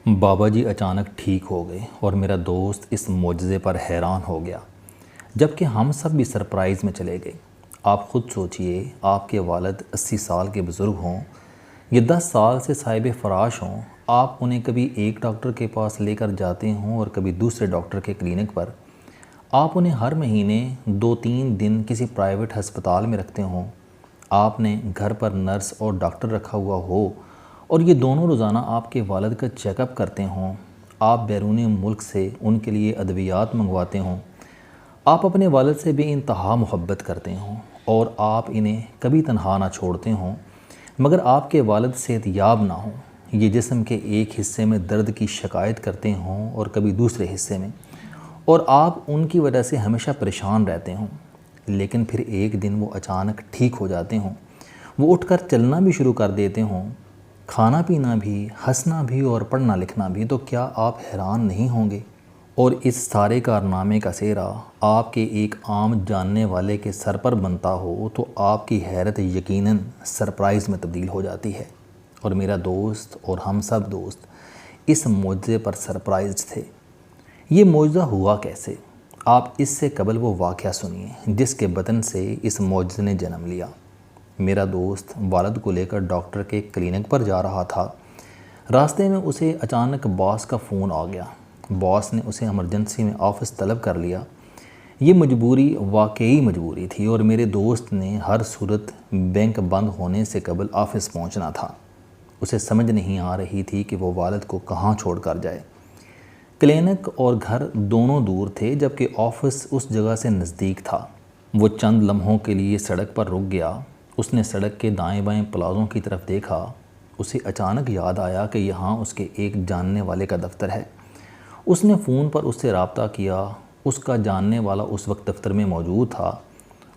بابا جی اچانک ٹھیک ہو گئے اور میرا دوست اس معجزے پر حیران ہو گیا، جبکہ ہم سب بھی سرپرائز میں چلے گئے۔ آپ خود سوچئے، آپ کے والد 80 سال کے بزرگ ہوں، یہ 10 سال سے صاحب فراش ہوں، آپ انہیں کبھی ایک ڈاکٹر کے پاس لے کر جاتے ہوں اور کبھی دوسرے ڈاکٹر کے کلینک پر، آپ انہیں ہر مہینے 2-3 دن کسی پرائیویٹ ہسپتال میں رکھتے ہوں، آپ نے گھر پر نرس اور ڈاکٹر رکھا ہوا ہو اور یہ دونوں روزانہ آپ کے والد کا چیک اپ کرتے ہوں، آپ بیرون ملک سے ان کے لیے ادویات منگواتے ہوں، آپ اپنے والد سے بے انتہا محبت کرتے ہوں اور آپ انہیں کبھی تنہا نہ چھوڑتے ہوں، مگر آپ کے والد صحت یاب نہ ہوں، یہ جسم کے ایک حصے میں درد کی شکایت کرتے ہوں اور کبھی دوسرے حصے میں، اور آپ ان کی وجہ سے ہمیشہ پریشان رہتے ہوں، لیکن پھر ایک دن وہ اچانک ٹھیک ہو جاتے ہوں، وہ اٹھ کر چلنا بھی شروع کر دیتے ہوں، کھانا پینا بھی، ہنسنا بھی اور پڑھنا لکھنا بھی، تو کیا آپ حیران نہیں ہوں گے؟ اور اس سارے کارنامے کا سہرا آپ کے ایک عام جاننے والے کے سر پر بنتا ہو تو آپ کی حیرت یقیناً سرپرائز میں تبدیل ہو جاتی ہے۔ اور میرا دوست اور ہم سب دوست اس معجزے پر سرپرائزڈ تھے۔ یہ معجزہ ہوا کیسے؟ آپ اس سے قبل وہ واقعہ سنیے جس کے بدن سے اس معجزے نے جنم لیا۔ میرا دوست والد کو لے کر ڈاکٹر کے کلینک پر جا رہا تھا۔ راستے میں اسے اچانک باس کا فون آ گیا۔ باس نے اسے ایمرجنسی میں آفس طلب کر لیا۔ یہ مجبوری واقعی مجبوری تھی اور میرے دوست نے ہر صورت بینک بند ہونے سے قبل آفس پہنچنا تھا۔ اسے سمجھ نہیں آ رہی تھی کہ وہ والد کو کہاں چھوڑ کر جائے۔ کلینک اور گھر دونوں دور تھے جبکہ آفس اس جگہ سے نزدیک تھا۔ وہ چند لمحوں کے لیے سڑک پر رک گیا۔ اس نے سڑک کے دائیں بائیں پلازوں کی طرف دیکھا۔ اسے اچانک یاد آیا کہ یہاں اس کے ایک جاننے والے کا دفتر ہے۔ اس نے فون پر اس سے رابطہ کیا۔ اس کا جاننے والا اس وقت دفتر میں موجود تھا۔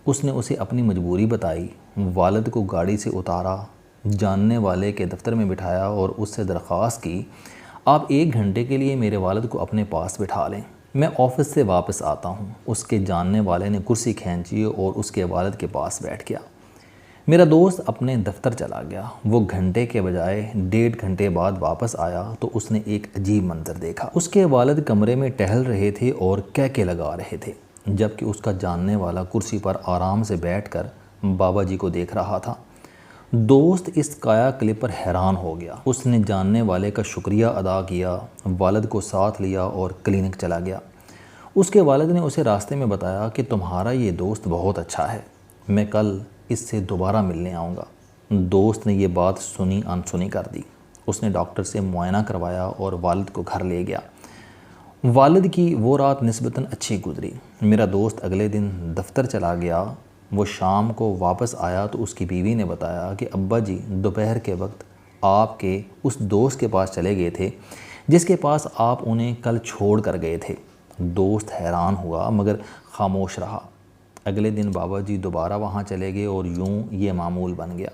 اس نے اسے اپنی مجبوری بتائی، والد کو گاڑی سے اتارا، جاننے والے کے دفتر میں بٹھایا اور اس سے درخواست کی، آپ 1 گھنٹے کے لیے میرے والد کو اپنے پاس بٹھا لیں، میں آفس سے واپس آتا ہوں۔ اس کے جاننے والے نے کرسی کھینچی اور اس کے والد کے پاس بیٹھ گیا۔ میرا دوست اپنے دفتر چلا گیا۔ وہ گھنٹے کے بجائے 1.5 گھنٹے بعد واپس آیا تو اس نے ایک عجیب منظر دیکھا۔ اس کے والد کمرے میں ٹہل رہے تھے اور کہکے لگا رہے تھے، جبکہ اس کا جاننے والا کرسی پر آرام سے بیٹھ کر بابا جی کو دیکھ رہا تھا۔ دوست اس کایا کلپ پر حیران ہو گیا۔ اس نے جاننے والے کا شکریہ ادا کیا، والد کو ساتھ لیا اور کلینک چلا گیا۔ اس کے والد نے اسے راستے میں بتایا کہ تمہارا یہ دوست بہت اچھا ہے، میں کل اس سے دوبارہ ملنے آؤں گا۔ دوست نے یہ بات سنی انسنی کر دی۔ اس نے ڈاکٹر سے معائنہ کروایا اور والد کو گھر لے گیا۔ والد کی وہ رات نسبتاً اچھی گزری۔ میرا دوست اگلے دن دفتر چلا گیا۔ وہ شام کو واپس آیا تو اس کی بیوی نے بتایا کہ ابا جی دوپہر کے وقت آپ کے اس دوست کے پاس چلے گئے تھے جس کے پاس آپ انہیں کل چھوڑ کر گئے تھے۔ دوست حیران ہوا مگر خاموش رہا۔ اگلے دن بابا جی دوبارہ وہاں چلے گئے اور یوں یہ معمول بن گیا۔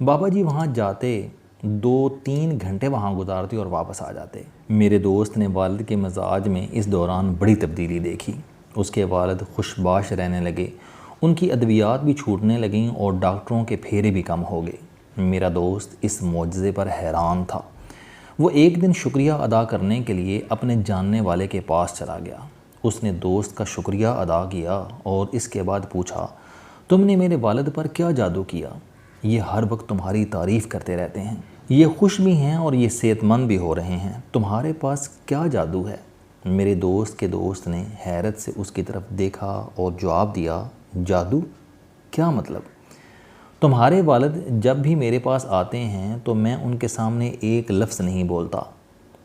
بابا جی وہاں جاتے، 2-3 گھنٹے وہاں گزارتے اور واپس آ جاتے۔ میرے دوست نے والد کے مزاج میں اس دوران بڑی تبدیلی دیکھی۔ اس کے والد خوشباش رہنے لگے، ان کی ادویات بھی چھوٹنے لگیں اور ڈاکٹروں کے پھیرے بھی کم ہو گئے۔ میرا دوست اس معجزے پر حیران تھا۔ وہ ایک دن شکریہ ادا کرنے کے لیے اپنے جاننے والے کے پاس چلا گیا۔ اس نے دوست کا شکریہ ادا کیا اور اس کے بعد پوچھا، تم نے میرے والد پر کیا جادو کیا؟ یہ ہر وقت تمہاری تعریف کرتے رہتے ہیں، یہ خوش بھی ہیں اور یہ صحت مند بھی ہو رہے ہیں، تمہارے پاس کیا جادو ہے؟ میرے دوست کے دوست نے حیرت سے اس کی طرف دیکھا اور جواب دیا، جادو؟ کیا مطلب؟ تمہارے والد جب بھی میرے پاس آتے ہیں تو میں ان کے سامنے ایک لفظ نہیں بولتا۔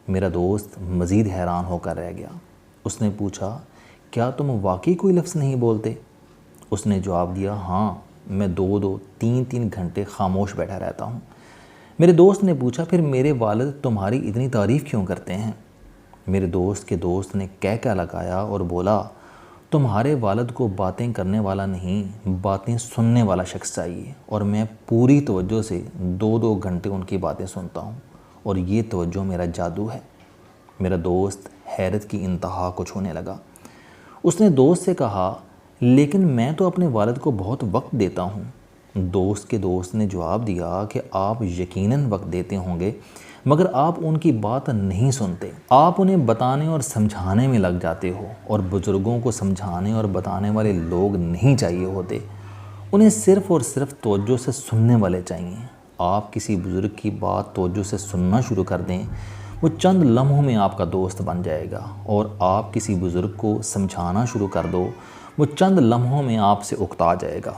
میرا دوست مزید حیران ہو کر رہ گیا۔ اس نے پوچھا، کیا تم واقعی کوئی لفظ نہیں بولتے؟ اس نے جواب دیا، ہاں، میں 2-3 گھنٹے خاموش بیٹھا رہتا ہوں۔ میرے دوست نے پوچھا، پھر میرے والد تمہاری اتنی تعریف کیوں کرتے ہیں؟ میرے دوست کے دوست نے کہہ لگایا اور بولا، تمہارے والد کو باتیں کرنے والا نہیں، باتیں سننے والا شخص چاہیے، اور میں پوری توجہ سے 2 گھنٹے ان کی باتیں سنتا ہوں، اور یہ توجہ میرا جادو ہے۔ میرا دوست حیرت کی انتہا کو چھونے لگا۔ اس نے دوست سے کہا، لیکن میں تو اپنے والد کو بہت وقت دیتا ہوں، دوست کے دوست نے جواب دیا کہ آپ یقیناً وقت دیتے ہوں گے مگر آپ ان کی بات نہیں سنتے، آپ انہیں بتانے اور سمجھانے میں لگ جاتے ہو، اور بزرگوں کو سمجھانے اور بتانے والے لوگ نہیں چاہیے ہوتے، انہیں صرف اور صرف توجہ سے سننے والے چاہیے۔ آپ کسی بزرگ کی بات توجہ سے سننا شروع کر دیں، وہ چند لمحوں میں آپ کا دوست بن جائے گا، اور آپ کسی بزرگ کو سمجھانا شروع کر دو، وہ چند لمحوں میں آپ سے اکتا جائے گا۔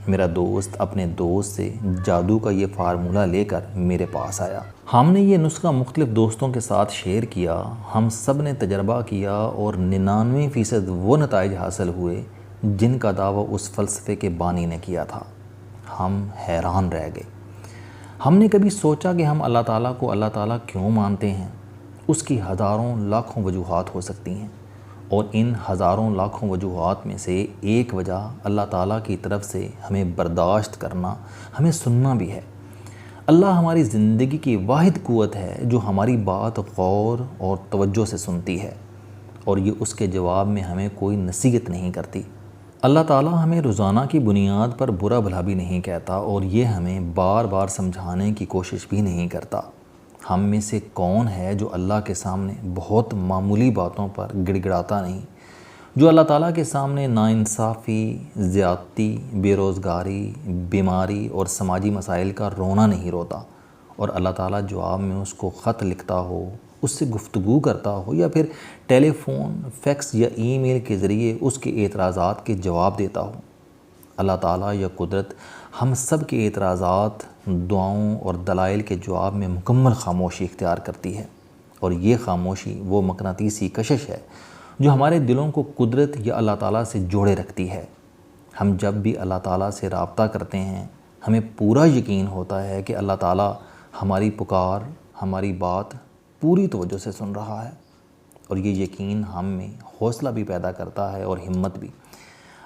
میرا دوست اپنے دوست سے جادو کا یہ فارمولہ لے کر میرے پاس آیا۔ ہم نے یہ نسخہ مختلف دوستوں کے ساتھ شیئر کیا، ہم سب نے تجربہ کیا اور 99% وہ نتائج حاصل ہوئے جن کا دعویٰ اس فلسفے کے بانی نے کیا تھا۔ ہم حیران رہ گئے۔ ہم نے کبھی سوچا کہ ہم اللہ تعالیٰ کو اللہ تعالیٰ کیوں مانتے ہیں؟ اس کی ہزاروں لاکھوں وجوہات ہو سکتی ہیں، اور ان ہزاروں لاکھوں وجوہات میں سے ایک وجہ اللہ تعالیٰ کی طرف سے ہمیں برداشت کرنا، ہمیں سننا بھی ہے۔ اللہ ہماری زندگی کی واحد قوت ہے جو ہماری بات غور اور توجہ سے سنتی ہے، اور یہ اس کے جواب میں ہمیں کوئی نصیحت نہیں کرتی۔ اللہ تعالیٰ ہمیں روزانہ کی بنیاد پر برا بھلا بھی نہیں کہتا، اور یہ ہمیں بار بار سمجھانے کی کوشش بھی نہیں کرتا۔ ہم میں سے کون ہے جو اللہ کے سامنے بہت معمولی باتوں پر گڑ گڑاتا نہیں، جو اللہ تعالیٰ کے سامنے ناانصافی، زیادتی، بے روزگاری، بیماری اور سماجی مسائل کا رونا نہیں روتا، اور اللہ تعالیٰ جواب میں اس کو خط لکھتا ہو، اس سے گفتگو کرتا ہو، یا پھر ٹیلی فون، فیکس یا ای میل کے ذریعے اس کے اعتراضات کے جواب دیتا ہو۔ اللہ تعالیٰ یا قدرت ہم سب کے اعتراضات، دعاؤں اور دلائل کے جواب میں مکمل خاموشی اختیار کرتی ہے، اور یہ خاموشی وہ مقناطیسی کشش ہے جو ہمارے دلوں کو قدرت یا اللہ تعالیٰ سے جوڑے رکھتی ہے۔ ہم جب بھی اللہ تعالیٰ سے رابطہ کرتے ہیں، ہمیں پورا یقین ہوتا ہے کہ اللہ تعالیٰ ہماری پکار، ہماری بات پوری توجہ سے سن رہا ہے، اور یہ یقین ہم میں حوصلہ بھی پیدا کرتا ہے اور ہمت بھی۔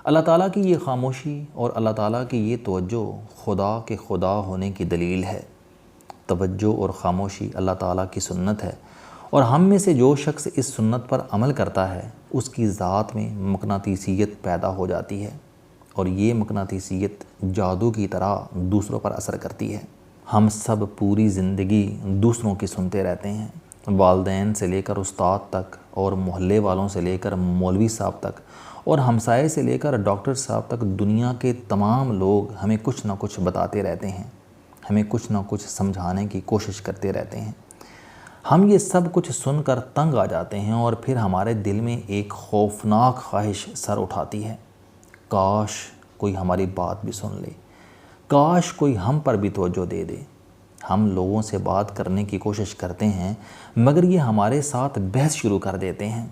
اللہ تعالیٰ کی یہ خاموشی اور اللہ تعالیٰ کی یہ توجہ خدا کے خدا ہونے کی دلیل ہے۔ توجہ اور خاموشی اللہ تعالیٰ کی سنت ہے، اور ہم میں سے جو شخص اس سنت پر عمل کرتا ہے اس کی ذات میں مقناطیسیت پیدا ہو جاتی ہے، اور یہ مقناطیسیت جادو کی طرح دوسروں پر اثر کرتی ہے۔ ہم سب پوری زندگی دوسروں کی سنتے رہتے ہیں، والدین سے لے کر استاد تک، اور محلے والوں سے لے کر مولوی صاحب تک، اور ہمسائے سے لے کر ڈاکٹر صاحب تک۔ دنیا کے تمام لوگ ہمیں کچھ نہ کچھ بتاتے رہتے ہیں، ہمیں کچھ نہ کچھ سمجھانے کی کوشش کرتے رہتے ہیں۔ ہم یہ سب کچھ سن کر تنگ آ جاتے ہیں، اور پھر ہمارے دل میں ایک خوفناک خواہش سر اٹھاتی ہے، کاش کوئی ہماری بات بھی سن لے، کاش کوئی ہم پر بھی توجہ دے دے۔ ہم لوگوں سے بات کرنے کی کوشش کرتے ہیں، مگر یہ ہمارے ساتھ بحث شروع کر دیتے ہیں،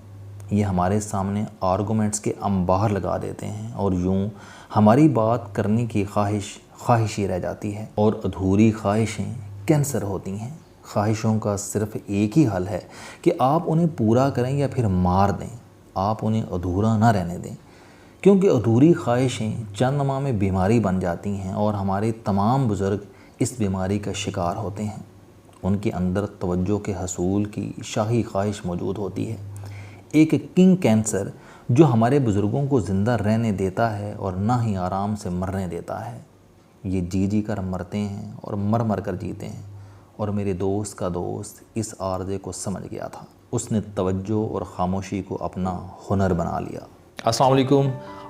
یہ ہمارے سامنے آرگومنٹس کے انبار لگا دیتے ہیں، اور یوں ہماری بات کرنے کی خواہش ہی رہ جاتی ہے، اور ادھوری خواہشیں کینسر ہوتی ہیں۔ خواہشوں کا صرف ایک ہی حل ہے کہ آپ انہیں پورا کریں یا پھر مار دیں، آپ انہیں ادھورا نہ رہنے دیں، کیونکہ ادھوری خواہشیں چند ماہ میں بیماری بن جاتی ہیں، اور ہمارے تمام بزرگ اس بیماری کا شکار ہوتے ہیں۔ ان کے اندر توجہ کے حصول کی شاہی خواہش موجود ہوتی ہے، ایک کنگ کینسر جو ہمارے بزرگوں کو زندہ رہنے دیتا ہے اور نہ ہی آرام سے مرنے دیتا ہے۔ یہ جی جی کر مرتے ہیں اور مر مر کر جیتے ہیں، اور میرے دوست کا دوست اس عارضے کو سمجھ گیا تھا۔ اس نے توجہ اور خاموشی کو اپنا ہنر بنا لیا۔ السلام علیکم۔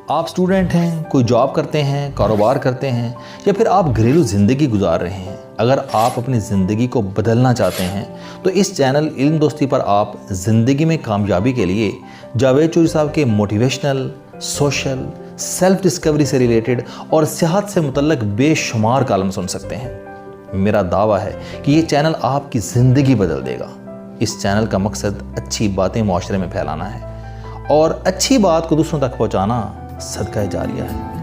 آپ سٹوڈنٹ ہیں، کوئی جاب کرتے ہیں، کاروبار کرتے ہیں، یا پھر آپ گھریلو زندگی گزار رہے ہیں۔ اگر آپ اپنی زندگی کو بدلنا چاہتے ہیں تو اس چینل علم دوستی پر آپ زندگی میں کامیابی کے لیے جاوید چوہری صاحب کے موٹیویشنل، سوشل، سیلف ڈسکوری سے ریلیٹڈ اور صحت سے متعلق بے شمار کالم سن سکتے ہیں۔ میرا دعویٰ ہے کہ یہ چینل آپ کی زندگی بدل دے گا۔ اس چینل کا مقصد اچھی باتیں معاشرے میں پھیلانا ہے، اور اچھی بات کو دوسروں تک پہنچانا صدقہ جاریہ ہے۔